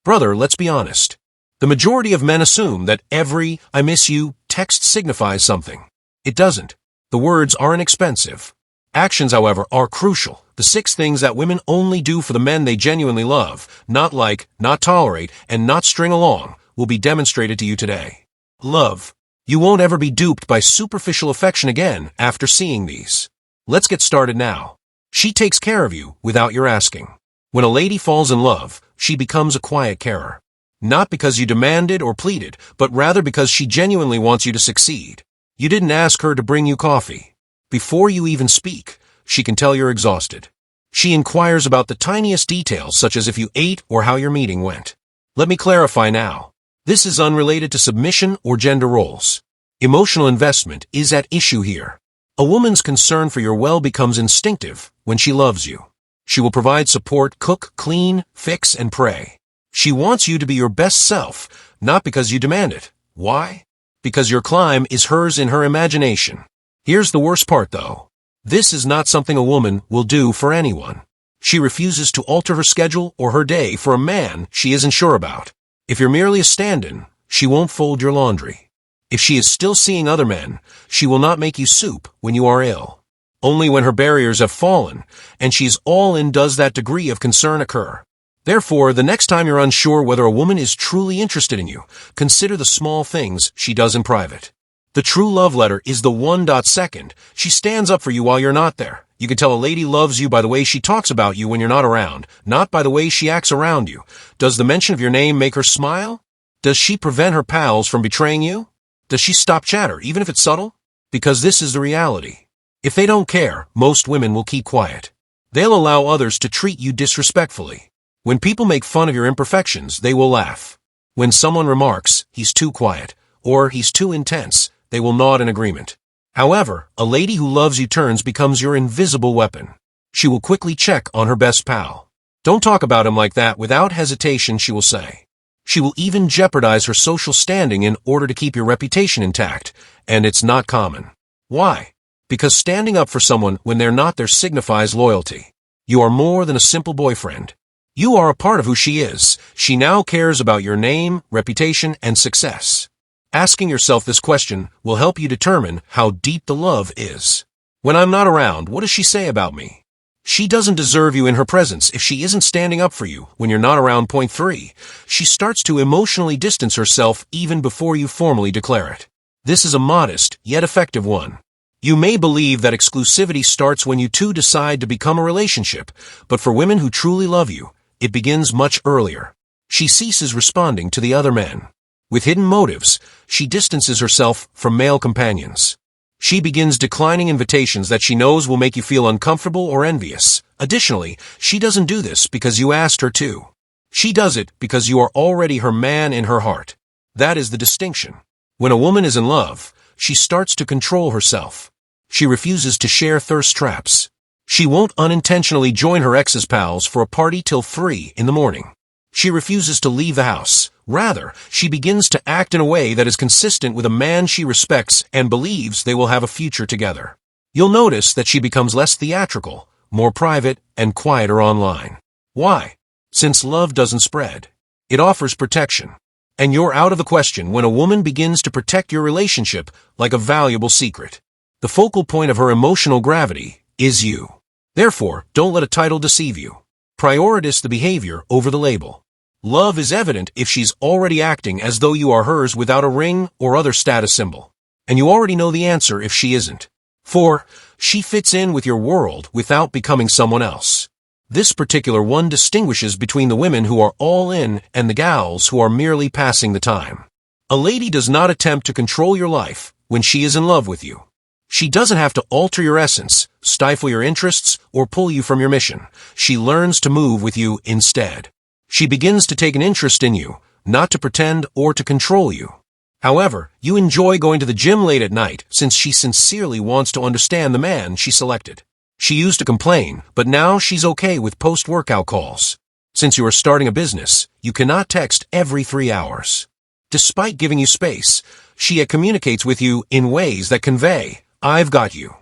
Brother, let's be honest. The majority of men assume that every "I miss you" text signifies something. It doesn't. The words aren't expensive. Actions, however, are crucial. The 6 things that women only do for the men they genuinely love, not like, not tolerate, and not string along, will be demonstrated to you today. Love. You won't ever be duped by superficial affection again after seeing these. Let's get started now. She takes care of you without your asking. When a lady falls in love, she becomes a quiet carer. Not because you demanded or pleaded, but rather because she genuinely wants you to succeed. You didn't ask her to bring you coffee. Before you even speak, she can tell you're exhausted. She inquires about the tiniest details, such as if you ate or how your meeting went. Let me clarify now. This is unrelated to submission or gender roles. Emotional investment is at issue here. A woman's concern for your well becomes instinctive when she loves you. She will provide support, cook, clean, fix, and pray. She wants you to be your best self, not because you demand it. Why? Because your climb is hers in her imagination. Here's the worst part, though. This is not something a woman will do for anyone. She refuses to alter her schedule or her day for a man she isn't sure about. If you're merely a stand-in, she won't fold your laundry. If she is still seeing other men, she will not make you soup when you are ill. Only when her barriers have fallen, and she's all in, does that degree of concern occur. Therefore, the next time you're unsure whether a woman is truly interested in you, consider the small things she does in private. The true love letter is the 1.2. She stands up for you while you're not there. You can tell a lady loves you by the way she talks about you when you're not around, not by the way she acts around you. Does the mention of your name make her smile? Does she prevent her pals from betraying you? Does she stop chatter, even if it's subtle? Because this is the reality. If they don't care, most women will keep quiet. They'll allow others to treat you disrespectfully. When people make fun of your imperfections, they will laugh. When someone remarks, "He's too quiet," or "He's too intense," they will nod in agreement. However, a lady who loves you becomes your invisible weapon. She will quickly check on her best pal. "Don't talk about him like that," without hesitation, she will say. She will even jeopardize her social standing in order to keep your reputation intact, and it's not common. Why? Because standing up for someone when they're not there signifies loyalty. You are more than a simple boyfriend. You are a part of who she is. She now cares about your name, reputation, and success. Asking yourself this question will help you determine how deep the love is. When I'm not around, what does she say about me? She doesn't deserve you in her presence if she isn't standing up for you when you're not around. Point 3. She starts to emotionally distance herself even before you formally declare it. This is a modest, yet effective one. You may believe that exclusivity starts when you two decide to become a relationship, but for women who truly love you, it begins much earlier. She ceases responding to the other men. With hidden motives, she distances herself from male companions. She begins declining invitations that she knows will make you feel uncomfortable or envious. Additionally, she doesn't do this because you asked her to. She does it because you are already her man in her heart. That is the distinction. When a woman is in love, she starts to control herself. She refuses to share thirst traps. She won't unintentionally join her ex's pals for a party till 3 in the morning. She refuses to leave the house. Rather, she begins to act in a way that is consistent with a man she respects and believes they will have a future together. You'll notice that she becomes less theatrical, more private, and quieter online. Why? Since love doesn't spread. It offers protection. And you're out of the question when a woman begins to protect your relationship like a valuable secret. The focal point of her emotional gravity is you. Therefore, don't let a title deceive you. Prioritize the behavior over the label. Love is evident if she's already acting as though you are hers without a ring or other status symbol. And you already know the answer if she isn't. 4. She fits in with your world without becoming someone else. This particular one distinguishes between the women who are all in and the gals who are merely passing the time. A lady does not attempt to control your life when she is in love with you. She doesn't have to alter your essence, stifle your interests, or pull you from your mission. She learns to move with you instead. She begins to take an interest in you, not to pretend or to control you. However, you enjoy going to the gym late at night since she sincerely wants to understand the man she selected. She used to complain, but now she's okay with post-workout calls. Since you are starting a business, you cannot text every 3 hours. Despite giving you space, she communicates with you in ways that convey, "I've got you."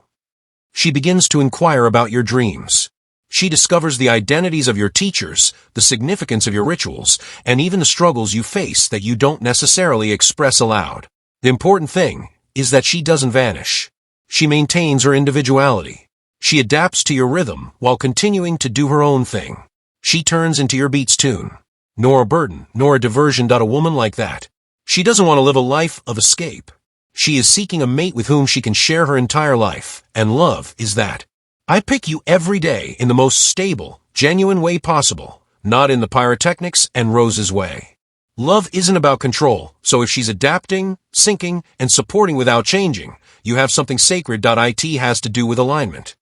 She begins to inquire about your dreams. She discovers the identities of your teachers, the significance of your rituals, and even the struggles you face that you don't necessarily express aloud. The important thing is that she doesn't vanish. She maintains her individuality. She adapts to your rhythm while continuing to do her own thing. She turns into your beats tune. Nor a burden, nor a diversion. A woman like that. She doesn't want to live a life of escape. She is seeking a mate with whom she can share her entire life, and love is that. I pick you every day in the most stable, genuine way possible, not in the pyrotechnics and roses way. Love isn't about control, so if she's adapting, syncing, and supporting without changing, you have something sacred. It has to do with alignment.